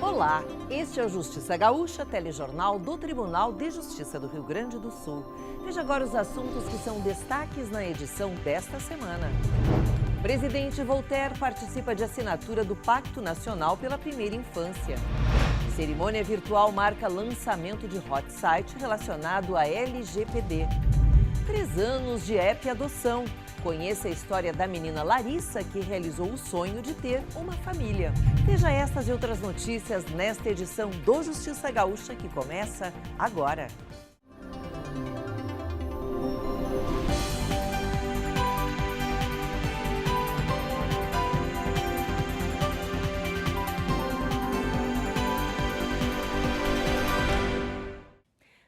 Olá, este é o Justiça Gaúcha, telejornal do Tribunal de Justiça do Rio Grande do Sul. Veja agora os assuntos que são destaques na edição desta semana. Presidente Voltaire participa de assinatura do Pacto Nacional pela Primeira Infância. Cerimônia virtual marca lançamento de hot site relacionado à LGPD. 3 anos de app adoção. Conheça a história da menina Larissa, que realizou o sonho de ter uma família. Veja estas e outras notícias nesta edição do Justiça Gaúcha, que começa agora.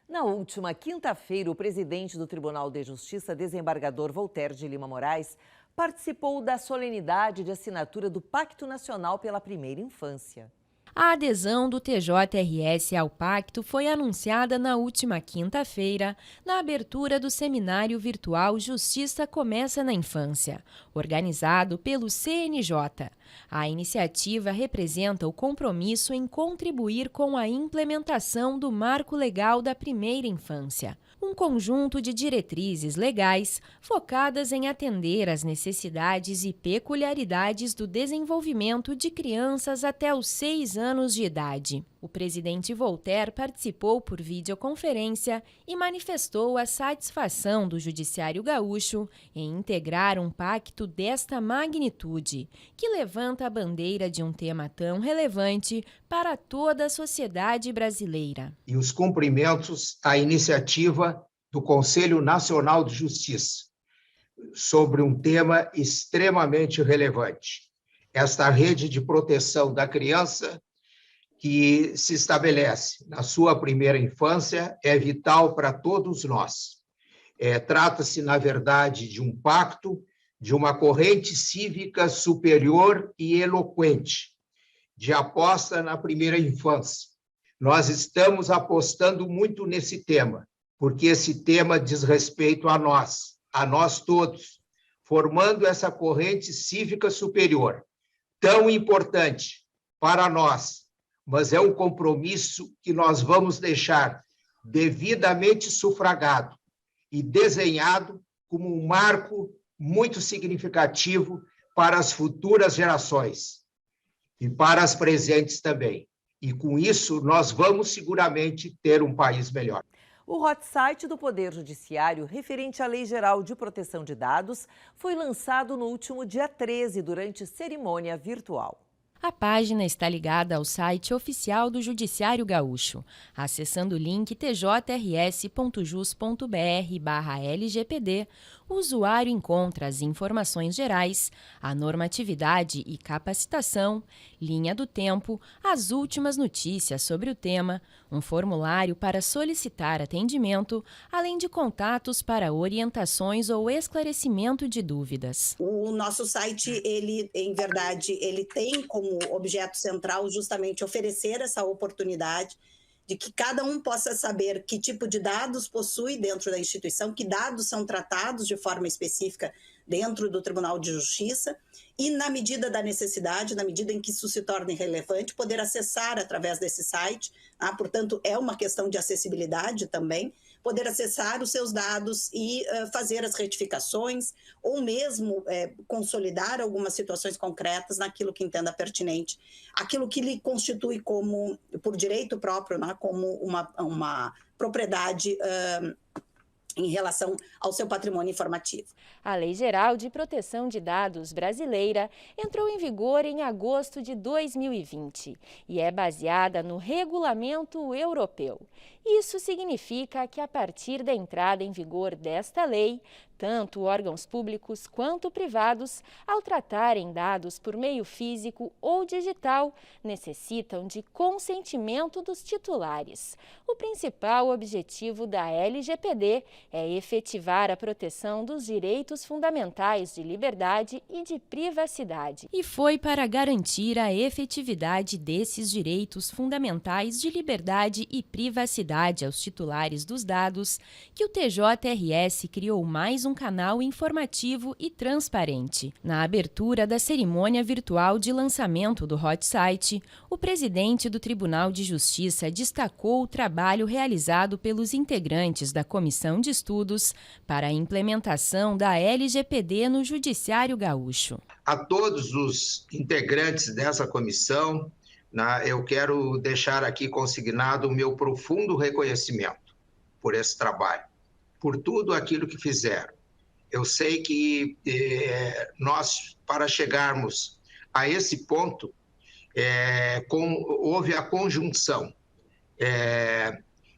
Na última quinta-feira, o presidente do Tribunal de Justiça, desembargador Voltaire de Lima Moraes, participou da solenidade de assinatura do Pacto Nacional pela Primeira Infância. A adesão do TJRS ao pacto foi anunciada na última quinta-feira, na abertura do seminário virtual Justiça Começa na Infância, organizado pelo CNJ. A iniciativa representa o compromisso em contribuir com a implementação do Marco Legal da Primeira Infância, um conjunto de diretrizes legais focadas em atender às necessidades e peculiaridades do desenvolvimento de crianças até os 6 anos de idade. O presidente Voltaire participou por videoconferência e manifestou a satisfação do Judiciário Gaúcho em integrar um pacto desta magnitude, que levanta a bandeira de um tema tão relevante para toda a sociedade brasileira. E os cumprimentos à iniciativa do Conselho Nacional de Justiça sobre um tema extremamente relevante. Esta rede de proteção da criança que se estabelece na sua primeira infância é vital para todos nós. Trata-se, na verdade, de um pacto, de uma corrente cívica superior e eloquente, de aposta na primeira infância. Nós estamos apostando muito nesse tema, porque esse tema diz respeito a nós todos, formando essa corrente cívica superior, tão importante para nós, mas é um compromisso que nós vamos deixar devidamente sufragado e desenhado como um marco muito significativo para as futuras gerações e para as presentes também. E com isso, nós vamos seguramente ter um país melhor. O hot site do Poder Judiciário, referente à Lei Geral de Proteção de Dados, foi lançado no último dia 13, durante cerimônia virtual. A página está ligada ao site oficial do Judiciário Gaúcho. Acessando o link tjrs.jus.br/LGPD, o usuário encontra as informações gerais, a normatividade e capacitação, linha do tempo, as últimas notícias sobre o tema, um formulário para solicitar atendimento, além de contatos para orientações ou esclarecimento de dúvidas. O nosso site, ele tem como objeto central justamente oferecer essa oportunidade de que cada um possa saber que tipo de dados possui dentro da instituição, que dados são tratados de forma específica dentro do Tribunal de Justiça e, na medida da necessidade, na medida em que isso se torne relevante, poder acessar através desse site. Portanto, é uma questão de acessibilidade também, poder acessar os seus dados e fazer as retificações ou mesmo consolidar algumas situações concretas naquilo que entenda pertinente, aquilo que lhe constitui como, por direito próprio, né, como uma propriedade em relação ao seu patrimônio informativo. A Lei Geral de Proteção de Dados brasileira entrou em vigor em agosto de 2020 e é baseada no Regulamento Europeu. Isso significa que, a partir da entrada em vigor desta lei, tanto órgãos públicos quanto privados, ao tratarem dados por meio físico ou digital, necessitam de consentimento dos titulares. O principal objetivo da LGPD é efetivar a proteção dos direitos fundamentais de liberdade e de privacidade. E foi para garantir a efetividade desses direitos fundamentais de liberdade e privacidade aos titulares dos dados que o TJRS criou mais mais um canal informativo e transparente. Na abertura da cerimônia virtual de lançamento do Hot Site, o presidente do Tribunal de Justiça destacou o trabalho realizado pelos integrantes da Comissão de Estudos para a implementação da LGPD no Judiciário Gaúcho. A todos os integrantes dessa comissão, eu quero deixar aqui consignado o meu profundo reconhecimento por esse trabalho, por tudo aquilo que fizeram. Eu sei que nós, para chegarmos a esse ponto, houve a conjunção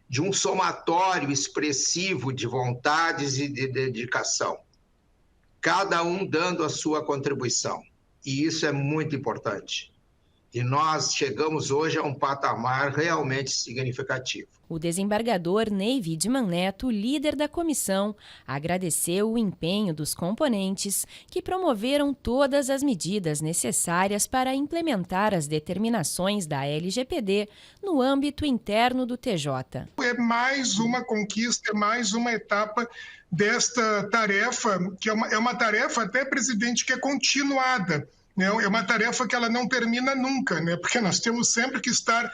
de um somatório expressivo de vontades e de dedicação, cada um dando a sua contribuição, e isso é muito importante. E nós chegamos hoje a um patamar realmente significativo. O desembargador Ney Widman Neto, líder da comissão, agradeceu o empenho dos componentes que promoveram todas as medidas necessárias para implementar as determinações da LGPD no âmbito interno do TJ. É mais uma conquista, é mais uma etapa desta tarefa, que é uma tarefa até, presidente, que é continuada. É uma tarefa que ela não termina nunca, né? Porque nós temos sempre que estar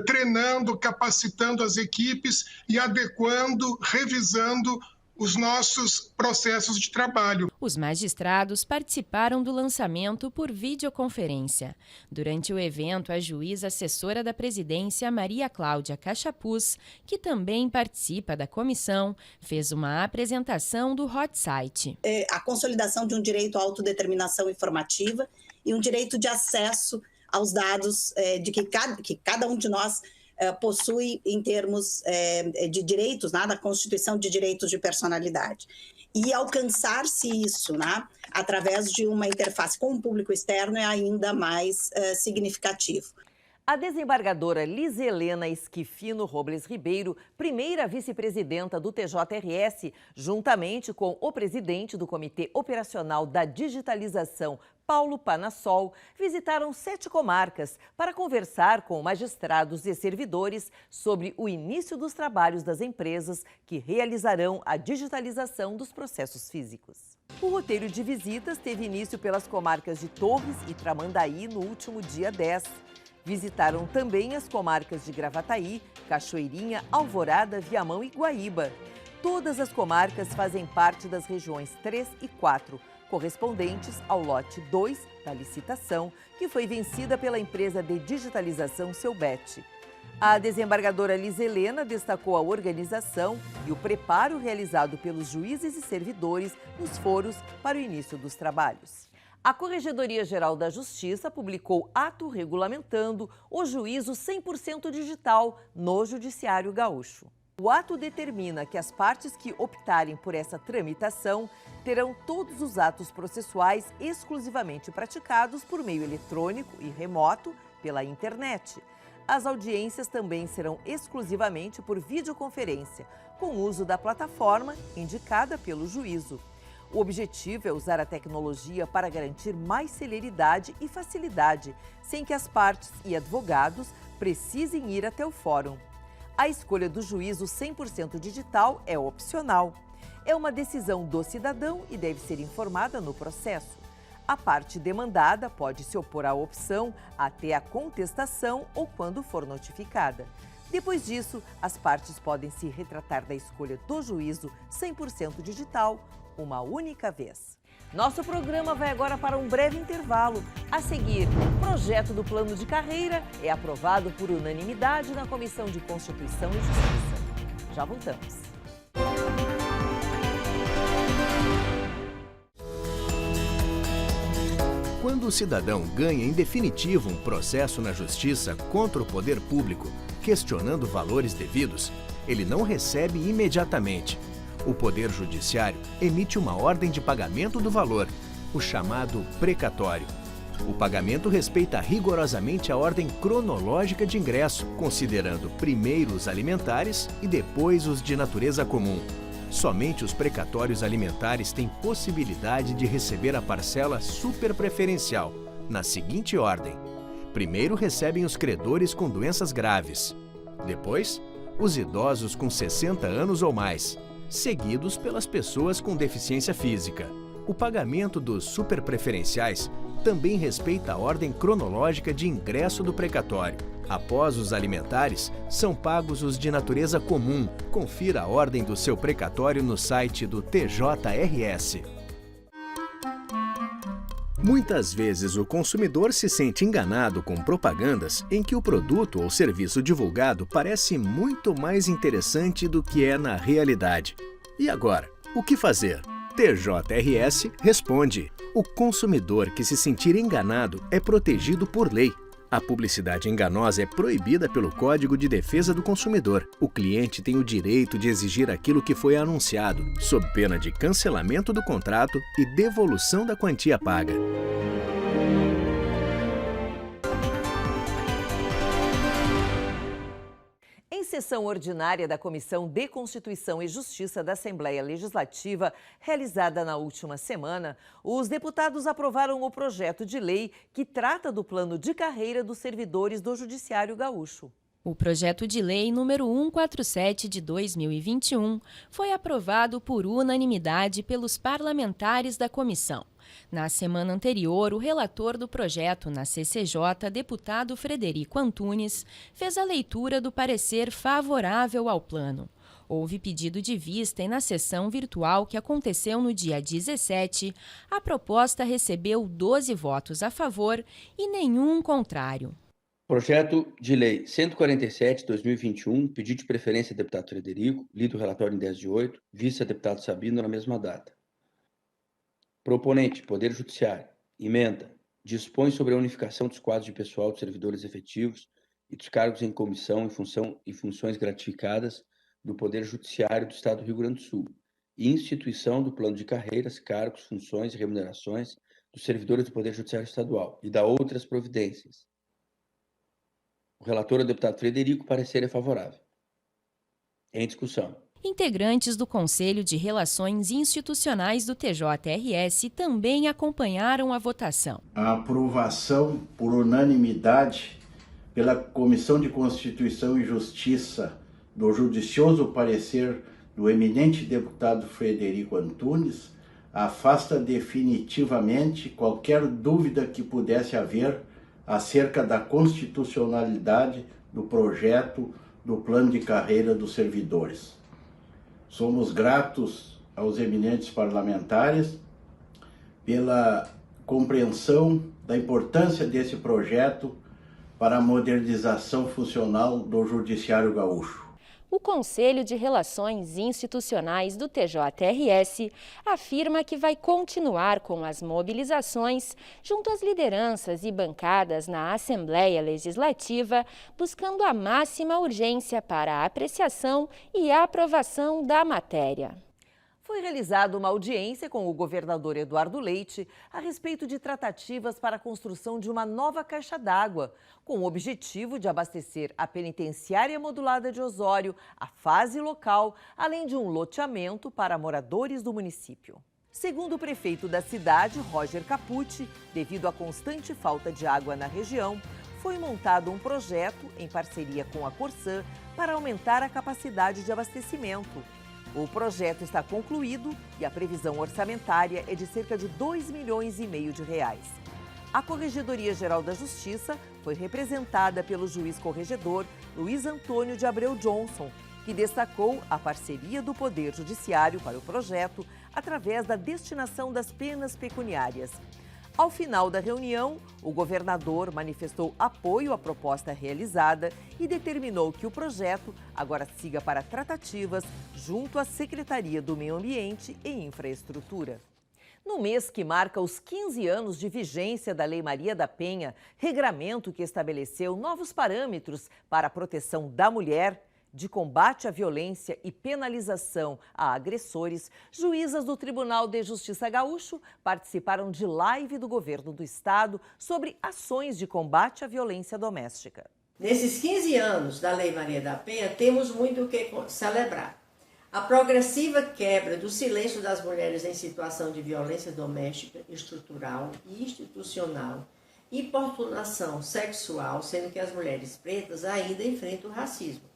treinando, capacitando as equipes e adequando, revisando os nossos processos de trabalho. Os magistrados participaram do lançamento por videoconferência. Durante o evento, a juíza assessora da presidência, Maria Cláudia Cachapuz, que também participa da comissão, fez uma apresentação do Hot Site. A consolidação de um direito à autodeterminação informativa e um direito de acesso aos dados que cada um de nós possui em termos de direitos, da Constituição de Direitos de Personalidade. E alcançar-se isso através de uma interface com o público externo é ainda mais significativo. A desembargadora Liza Helena Esquifino Robles Ribeiro, primeira vice-presidenta do TJRS, juntamente com o presidente do Comitê Operacional da Digitalização, Paulo Panassol, visitaram 7 comarcas para conversar com magistrados e servidores sobre o início dos trabalhos das empresas que realizarão a digitalização dos processos físicos. O roteiro de visitas teve início pelas comarcas de Torres e Tramandaí no último dia 10. Visitaram também as comarcas de Gravataí, Cachoeirinha, Alvorada, Viamão e Guaíba. Todas as comarcas fazem parte das regiões 3 e 4, correspondentes ao lote 2 da licitação, que foi vencida pela empresa de digitalização Selbet. A desembargadora Liza Helena destacou a organização e o preparo realizado pelos juízes e servidores nos foros para o início dos trabalhos. A Corregedoria-Geral da Justiça publicou ato regulamentando o juízo 100% digital no Judiciário Gaúcho. O ato determina que as partes que optarem por essa tramitação terão todos os atos processuais exclusivamente praticados por meio eletrônico e remoto pela internet. As audiências também serão exclusivamente por videoconferência, com uso da plataforma indicada pelo juízo. O objetivo é usar a tecnologia para garantir mais celeridade e facilidade, sem que as partes e advogados precisem ir até o fórum. A escolha do juízo 100% digital é opcional. É uma decisão do cidadão e deve ser informada no processo. A parte demandada pode se opor à opção até a contestação ou quando for notificada. Depois disso, as partes podem se retratar da escolha do juízo 100% digital uma única vez. Nosso programa vai agora para um breve intervalo. A seguir, o projeto do plano de carreira é aprovado por unanimidade na Comissão de Constituição e Justiça. Já voltamos. Quando o cidadão ganha em definitivo um processo na Justiça contra o poder público, questionando valores devidos, ele não recebe imediatamente. O Poder Judiciário emite uma ordem de pagamento do valor, o chamado precatório. O pagamento respeita rigorosamente a ordem cronológica de ingresso, considerando primeiro os alimentares e depois os de natureza comum. Somente os precatórios alimentares têm possibilidade de receber a parcela superpreferencial, na seguinte ordem. Primeiro recebem os credores com doenças graves. Depois, os idosos com 60 anos ou mais. seguidos pelas pessoas com deficiência física. O pagamento dos superpreferenciais também respeita a ordem cronológica de ingresso do precatório. Após os alimentares, são pagos os de natureza comum. Confira a ordem do seu precatório no site do TJRS. Muitas vezes o consumidor se sente enganado com propagandas em que o produto ou serviço divulgado parece muito mais interessante do que é na realidade. E agora, o que fazer? TJRS responde. O consumidor que se sentir enganado é protegido por lei. A publicidade enganosa é proibida pelo Código de Defesa do Consumidor. O cliente tem o direito de exigir aquilo que foi anunciado, sob pena de cancelamento do contrato e devolução da quantia paga. Em sessão ordinária da Comissão de Constituição e Justiça da Assembleia Legislativa, realizada na última semana, os deputados aprovaram o projeto de lei que trata do plano de carreira dos servidores do Judiciário Gaúcho. O projeto de lei número 147 de 2021 foi aprovado por unanimidade pelos parlamentares da comissão. Na semana anterior, o relator do projeto na CCJ, deputado Frederico Antunes, fez a leitura do parecer favorável ao plano. Houve pedido de vista e na sessão virtual que aconteceu no dia 17, a proposta recebeu 12 votos a favor e nenhum contrário. Projeto de Lei 147, 2021, pedido de preferência do deputado Frederico, lido o relatório em 10/8, vista deputado Sabino na mesma data. Proponente, Poder Judiciário. Emenda. Dispõe sobre a unificação dos quadros de pessoal dos servidores efetivos e dos cargos em comissão e funções gratificadas do Poder Judiciário do Estado do Rio Grande do Sul e instituição do plano de carreiras, cargos, funções e remunerações dos servidores do Poder Judiciário Estadual e da outras providências. O relator, o deputado Frederico, parecer é favorável. Em discussão. Integrantes do Conselho de Relações Institucionais do TJRS também acompanharam a votação. A aprovação por unanimidade pela Comissão de Constituição e Justiça do judicioso parecer do eminente deputado Frederico Antunes afasta definitivamente qualquer dúvida que pudesse haver acerca da constitucionalidade do projeto do plano de carreira dos servidores. Somos gratos aos eminentes parlamentares pela compreensão da importância desse projeto para a modernização funcional do Judiciário Gaúcho. O Conselho de Relações Institucionais do TJRS afirma que vai continuar com as mobilizações junto às lideranças e bancadas na Assembleia Legislativa, buscando a máxima urgência para a apreciação e aprovação da matéria. Foi realizada uma audiência com o governador Eduardo Leite a respeito de tratativas para a construção de uma nova caixa d'água, com o objetivo de abastecer a penitenciária modulada de Osório, a fase local, além de um loteamento para moradores do município. Segundo o prefeito da cidade, Roger Capucci, devido à constante falta de água na região, foi montado um projeto em parceria com a Corsã para aumentar a capacidade de abastecimento. O projeto está concluído e a previsão orçamentária é de cerca de R$2,5 milhões de reais. A Corregedoria-Geral da Justiça foi representada pelo juiz corregedor Luiz Antônio de Abreu Johnson, que destacou a parceria do Poder Judiciário para o projeto através da destinação das penas pecuniárias. Ao final da reunião, o governador manifestou apoio à proposta realizada e determinou que o projeto agora siga para tratativas junto à Secretaria do Meio Ambiente e Infraestrutura. No mês que marca os 15 anos de vigência da Lei Maria da Penha, regramento que estabeleceu novos parâmetros para a proteção da mulher, de combate à violência e penalização a agressores, juízas do Tribunal de Justiça Gaúcho participaram de live do governo do estado sobre ações de combate à violência doméstica. Nesses 15 anos da Lei Maria da Penha, temos muito o que celebrar. A progressiva quebra do silêncio das mulheres em situação de violência doméstica, estrutural e institucional, importunação sexual, sendo que as mulheres pretas ainda enfrentam o racismo.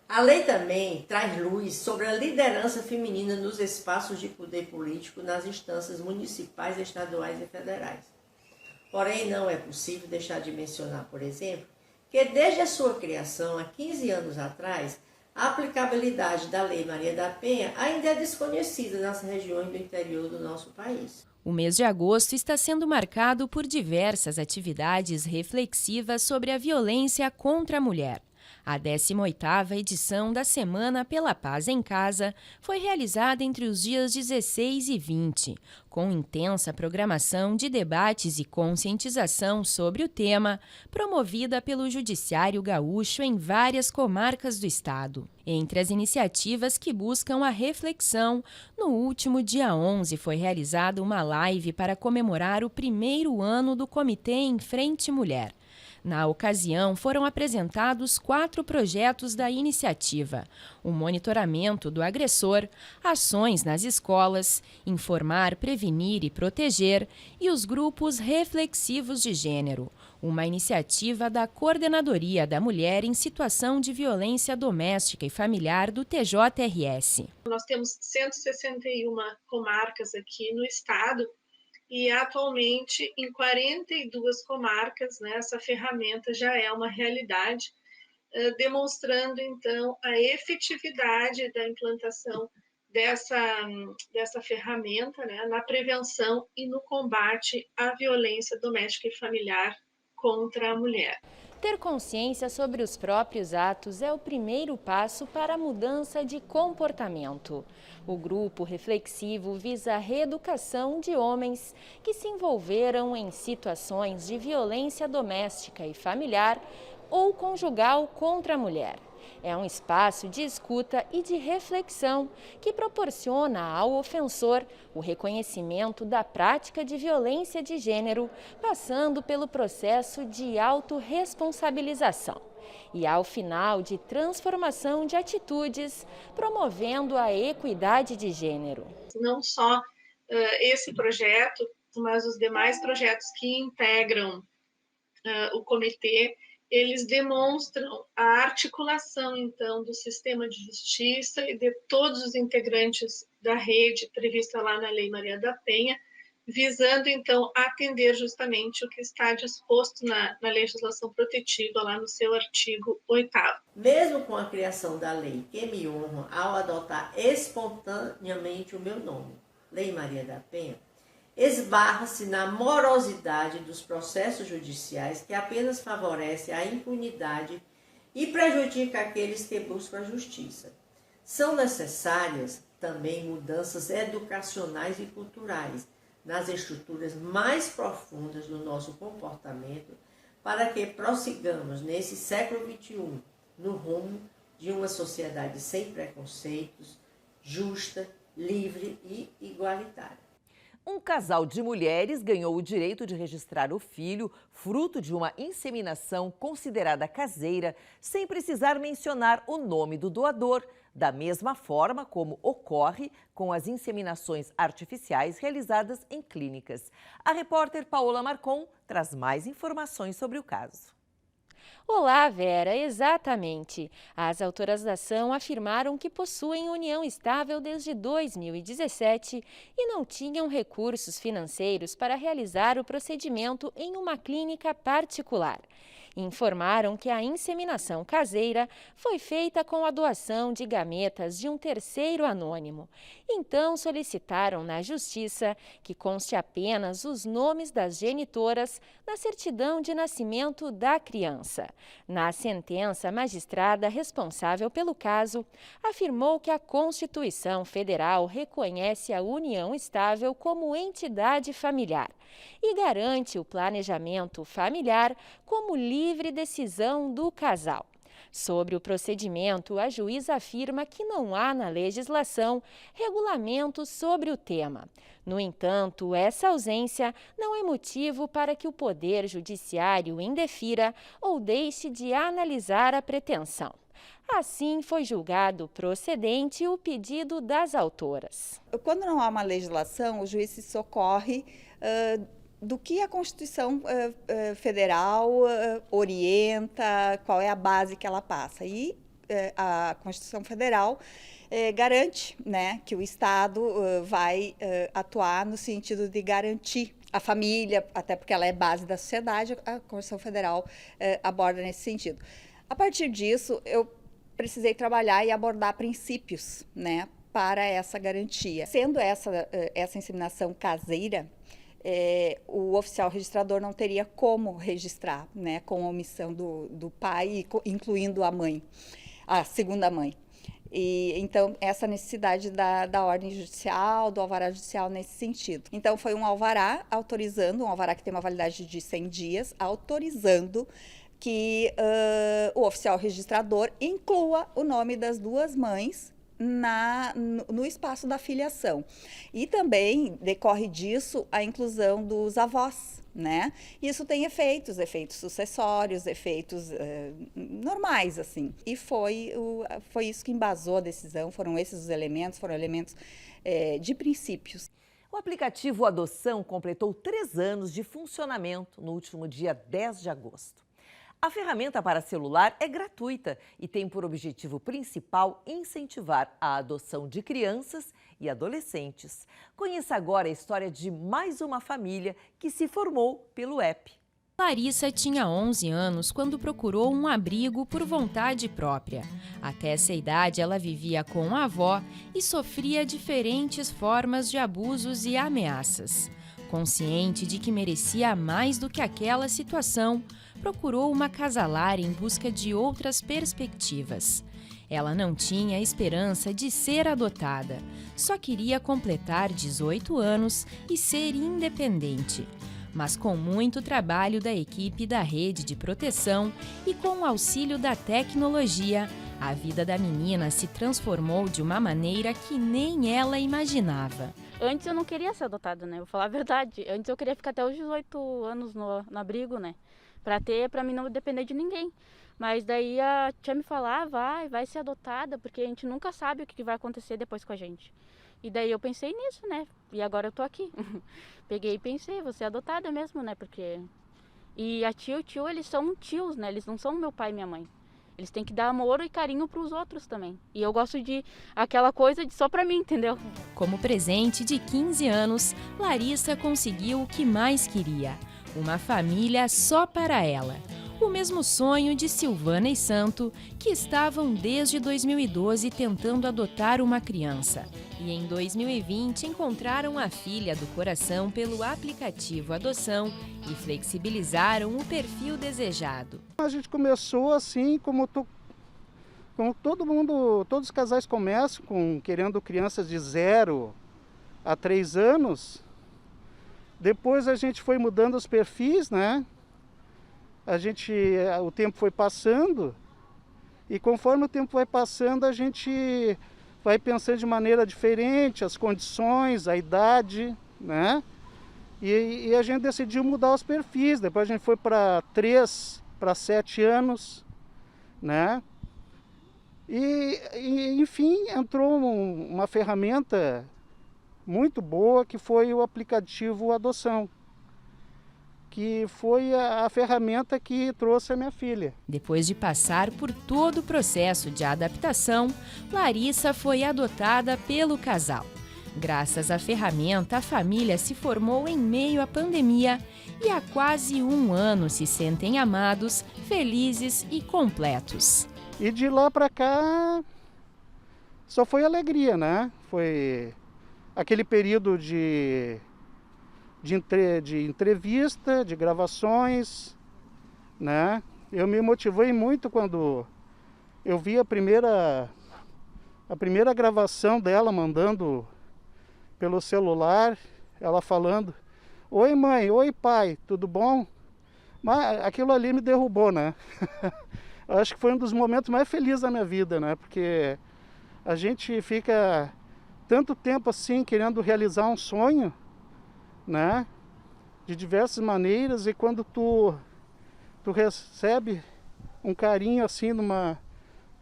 A lei também traz luz sobre a liderança feminina nos espaços de poder político nas instâncias municipais, estaduais e federais. Porém, não é possível deixar de mencionar, por exemplo, que desde a sua criação, há 15 anos atrás, a aplicabilidade da Lei Maria da Penha ainda é desconhecida nas regiões do interior do nosso país. O mês de agosto está sendo marcado por diversas atividades reflexivas sobre a violência contra a mulher. A 18ª edição da Semana pela Paz em Casa foi realizada entre os dias 16 e 20, com intensa programação de debates e conscientização sobre o tema, promovida pelo Judiciário Gaúcho em várias comarcas do estado. Entre as iniciativas que buscam a reflexão, no último dia 11 foi realizada uma live para comemorar o primeiro ano do Comitê Em Frente Mulher. Na ocasião, foram apresentados 4 projetos da iniciativa: o monitoramento do agressor, ações nas escolas, informar, prevenir e proteger e os grupos reflexivos de gênero, uma iniciativa da Coordenadoria da Mulher em Situação de Violência Doméstica e Familiar do TJRS. Nós temos 161 comarcas aqui no estado, e atualmente em 42 comarcas, né, essa ferramenta já é uma realidade, demonstrando então a efetividade da implantação dessa ferramenta, né, na prevenção e no combate à violência doméstica e familiar contra a mulher. Ter consciência sobre os próprios atos é o primeiro passo para a mudança de comportamento. O grupo reflexivo visa a reeducação de homens que se envolveram em situações de violência doméstica e familiar ou conjugal contra a mulher. É um espaço de escuta e de reflexão que proporciona ao ofensor o reconhecimento da prática de violência de gênero, passando pelo processo de autorresponsabilização e, ao final, de transformação de atitudes, promovendo a equidade de gênero. Não só esse projeto, mas os demais projetos que integram o comitê, eles demonstram a articulação, então, do sistema de justiça e de todos os integrantes da rede prevista lá na Lei Maria da Penha, visando, então, atender justamente o que está disposto na legislação protetiva, lá no seu artigo 8º. Mesmo com a criação da lei, que me honra ao adotar espontaneamente o meu nome, Lei Maria da Penha, esbarra-se na morosidade dos processos judiciais que apenas favorece a impunidade e prejudica aqueles que buscam a justiça. São necessárias também mudanças educacionais e culturais nas estruturas mais profundas do nosso comportamento para que prossigamos nesse século XXI no rumo de uma sociedade sem preconceitos, justa, livre e igualitária. Um casal de mulheres ganhou o direito de registrar o filho, fruto de uma inseminação considerada caseira, sem precisar mencionar o nome do doador, da mesma forma como ocorre com as inseminações artificiais realizadas em clínicas. A repórter Paola Marcon traz mais informações sobre o caso. Olá, Vera, exatamente. As autoras da ação afirmaram que possuem união estável desde 2017 e não tinham recursos financeiros para realizar o procedimento em uma clínica particular. Informaram que a inseminação caseira foi feita com a doação de gametas de um terceiro anônimo. Então solicitaram na Justiça que conste apenas os nomes das genitoras na certidão de nascimento da criança. Na sentença, a magistrada responsável pelo caso afirmou que a Constituição Federal reconhece a união estável como entidade familiar e garante o planejamento familiar como livre decisão do casal. Sobre o procedimento, a juíza afirma que não há na legislação regulamento sobre o tema. No entanto, essa ausência não é motivo para que o Poder Judiciário indefira ou deixe de analisar a pretensão. Assim, foi julgado procedente o pedido das autoras. Quando não há uma legislação, o juiz se socorre do que a Constituição Federal orienta, qual é a base que ela passa. E a Constituição Federal garante, né, que o Estado vai atuar no sentido de garantir a família, até porque ela é base da sociedade, a Constituição Federal aborda nesse sentido. A partir disso, eu precisei trabalhar e abordar princípios, né, para essa garantia. Sendo essa inseminação caseira, o oficial registrador não teria como registrar, né, com a omissão do pai, incluindo a mãe, a segunda mãe. E, então, essa necessidade da ordem judicial, do alvará judicial nesse sentido. Então, foi um alvará autorizando, um alvará que tem uma validade de 100 dias, autorizando que o oficial registrador inclua o nome das duas mães no espaço da filiação. E também decorre disso a inclusão dos avós, né? Isso tem efeitos sucessórios, efeitos normais, assim. E foi isso que embasou a decisão, foram esses os elementos, de princípios. O aplicativo Adoção completou 3 anos de funcionamento no último dia 10 de agosto. A ferramenta para celular é gratuita e tem por objetivo principal incentivar a adoção de crianças e adolescentes. Conheça agora a história de mais uma família que se formou pelo app. Larissa tinha 11 anos quando procurou um abrigo por vontade própria. Até essa idade, ela vivia com a avó e sofria diferentes formas de abusos e ameaças. Consciente de que merecia mais do que aquela situação, procurou uma casalar em busca de outras perspectivas. Ela não tinha esperança de ser adotada, só queria completar 18 anos e ser independente. Mas com muito trabalho da equipe da rede de proteção e com o auxílio da tecnologia, a vida da menina se transformou de uma maneira que nem ela imaginava. Antes eu não queria ser adotada, né? Vou falar a verdade. Antes eu queria ficar até os 18 anos no abrigo, né? Pra mim não depender de ninguém. Mas daí a tia me falava, vai ser adotada, porque a gente nunca sabe o que vai acontecer depois com a gente. E daí eu pensei nisso, né? E agora eu tô aqui. Peguei e pensei, vou ser adotada mesmo, né? Porque... E a tia e o tio, eles são tios, né? Eles não são meu pai e minha mãe. Eles têm que dar amor e carinho pros outros também. E eu gosto de aquela coisa de só pra mim, entendeu? Como presente de 15 anos, Larissa conseguiu o que mais queria: uma família só para ela. O mesmo sonho de Silvana e Santo, que estavam desde 2012 tentando adotar uma criança. E em 2020 encontraram a filha do coração pelo aplicativo Adoção e flexibilizaram o perfil desejado. A gente começou assim, como todo mundo, todos os casais começam querendo crianças de 0 a 3 anos. Depois a gente foi mudando os perfis, né? O tempo foi passando e conforme o tempo vai passando a gente vai pensando de maneira diferente, as condições, a idade, né? E a gente decidiu mudar os perfis. Depois a gente foi para 3 para 7 anos, né? E enfim, entrou uma ferramenta muito boa que foi o aplicativo Adoção, que foi a ferramenta que trouxe a minha filha. Depois de passar por todo o processo de adaptação, Larissa foi adotada pelo casal. Graças à ferramenta, a família se formou em meio à pandemia e há quase 1 ano se sentem amados, felizes e completos. E de lá para cá só foi alegria, né? Foi aquele período de entrevista, de gravações, né? Eu me motivei muito quando eu vi a primeira gravação dela mandando pelo celular, ela falando: "Oi mãe, oi pai, tudo bom?" Mas aquilo ali me derrubou, né? Eu acho que foi um dos momentos mais felizes da minha vida, né? Porque a gente fica tanto tempo assim querendo realizar um sonho, né? De diversas maneiras, e quando tu recebe um carinho assim numa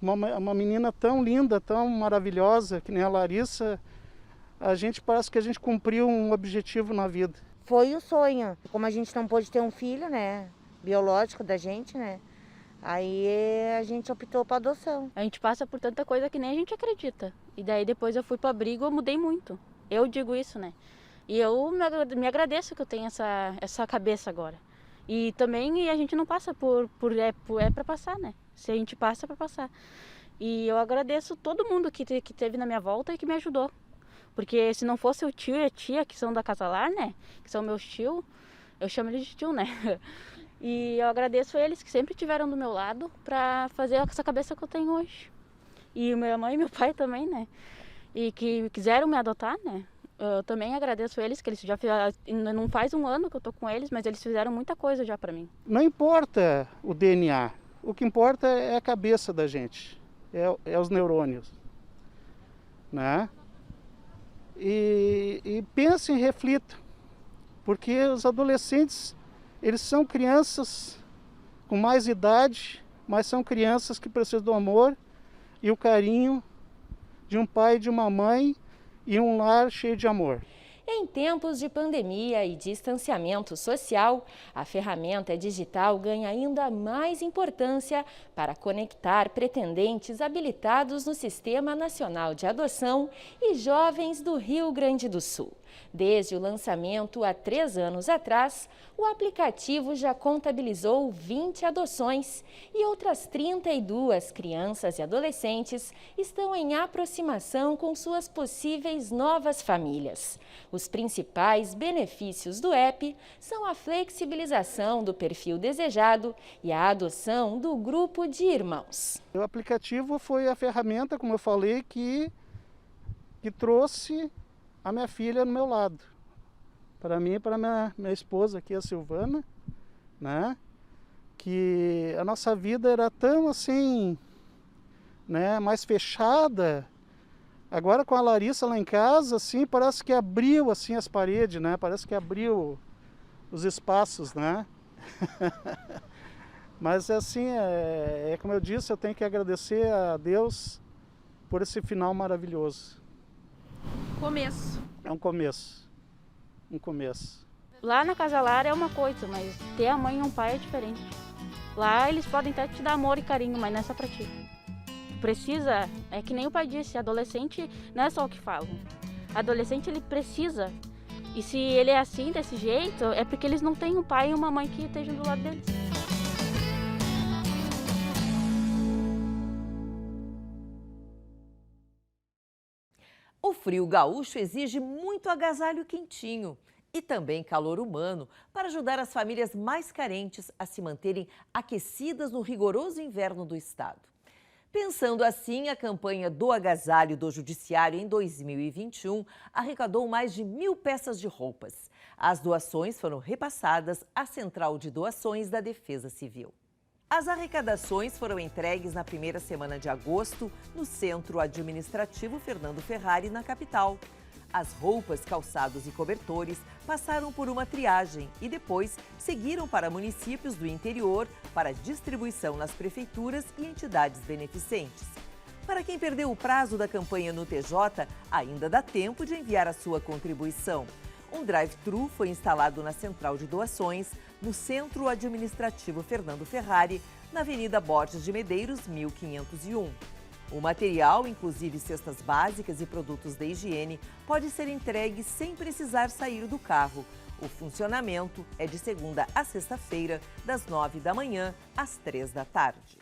uma menina tão linda, tão maravilhosa que nem a Larissa, a gente parece que a gente cumpriu um objetivo na vida. Foi o sonho. Como a gente não pôde ter um filho, né, biológico da gente, né, Aí a gente optou para adoção. A gente passa por tanta coisa que nem a gente acredita. E daí depois eu fui para abrigo, eu mudei muito. Eu digo isso, né? E eu me agradeço que eu tenho essa cabeça agora. E também a gente não passa é para passar, né? Se a gente passa, é para passar. E eu agradeço todo mundo que teve na minha volta e que me ajudou. Porque se não fosse o tio e a tia, que são da Casalar, né? Que são meus tios, eu chamo eles de tio, né? E eu agradeço eles que sempre estiveram do meu lado para fazer essa cabeça que eu tenho hoje. E minha mãe e meu pai também, né? E que quiseram me adotar, né? Eu também agradeço eles, que eles já fizeram, não faz um ano que eu tô com eles, mas eles fizeram muita coisa já para mim. Não importa o DNA, o que importa é a cabeça da gente, é os neurônios, né? E pensem e reflitam, porque os adolescentes, eles são crianças com mais idade, mas são crianças que precisam do amor e o carinho de um pai e de uma mãe e um lar cheio de amor. Em tempos de pandemia e distanciamento social, a ferramenta digital ganha ainda mais importância para conectar pretendentes habilitados no Sistema Nacional de Adoção e jovens do Rio Grande do Sul. Desde o lançamento há 3 anos atrás, o aplicativo já contabilizou 20 adoções e outras 32 crianças e adolescentes estão em aproximação com suas possíveis novas famílias. Os principais benefícios do app são a flexibilização do perfil desejado e a adoção do grupo de irmãos. O aplicativo foi a ferramenta, como eu falei, que trouxe a minha filha no meu lado. Para mim e para minha esposa aqui, a Silvana, né? Que a nossa vida era tão assim, né, mais fechada. Agora com a Larissa lá em casa, assim, parece que abriu assim as paredes, né? Parece que abriu os espaços, né? Mas assim, como eu disse, eu tenho que agradecer a Deus por esse final maravilhoso. Começo. É um começo. Um começo. Lá na Casalar é uma coisa, mas ter a mãe e um pai é diferente. Lá eles podem até te dar amor e carinho, mas não é só pra ti. Precisa, é que nem o pai disse, adolescente não é só o que falam. Adolescente ele precisa. E se ele é assim, desse jeito, é porque eles não têm um pai e uma mãe que estejam do lado deles. O frio gaúcho exige muito agasalho quentinho e também calor humano para ajudar as famílias mais carentes a se manterem aquecidas no rigoroso inverno do estado. Pensando assim, a campanha do agasalho do Judiciário em 2021 arrecadou mais de 1.000 peças de roupas. As doações foram repassadas à Central de Doações da Defesa Civil. As arrecadações foram entregues na primeira semana de agosto no Centro Administrativo Fernando Ferrari, na capital. As roupas, calçados e cobertores passaram por uma triagem e depois seguiram para municípios do interior para distribuição nas prefeituras e entidades beneficentes. Para quem perdeu o prazo da campanha no TJ, ainda dá tempo de enviar a sua contribuição. Um drive-thru foi instalado na Central de Doações, no Centro Administrativo Fernando Ferrari, na Avenida Borges de Medeiros, 1501. O material, inclusive cestas básicas e produtos de higiene, pode ser entregue sem precisar sair do carro. O funcionamento é de segunda a sexta-feira, das 9 da manhã às 3 da tarde.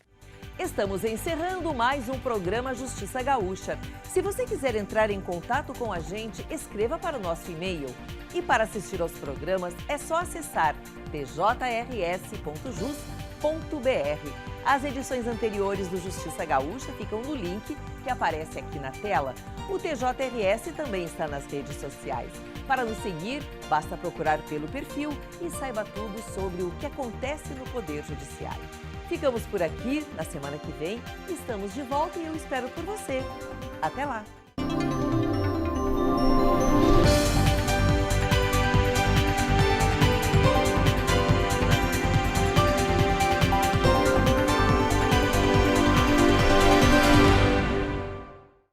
Estamos encerrando mais um programa Justiça Gaúcha. Se você quiser entrar em contato com a gente, escreva para o nosso e-mail. E para assistir aos programas, é só acessar tjrs.jus.br. As edições anteriores do Justiça Gaúcha ficam no link que aparece aqui na tela. O TJRS também está nas redes sociais. Para nos seguir, basta procurar pelo perfil e saiba tudo sobre o que acontece no Poder Judiciário. Ficamos por aqui, na semana que vem estamos de volta e eu espero por você. Até lá!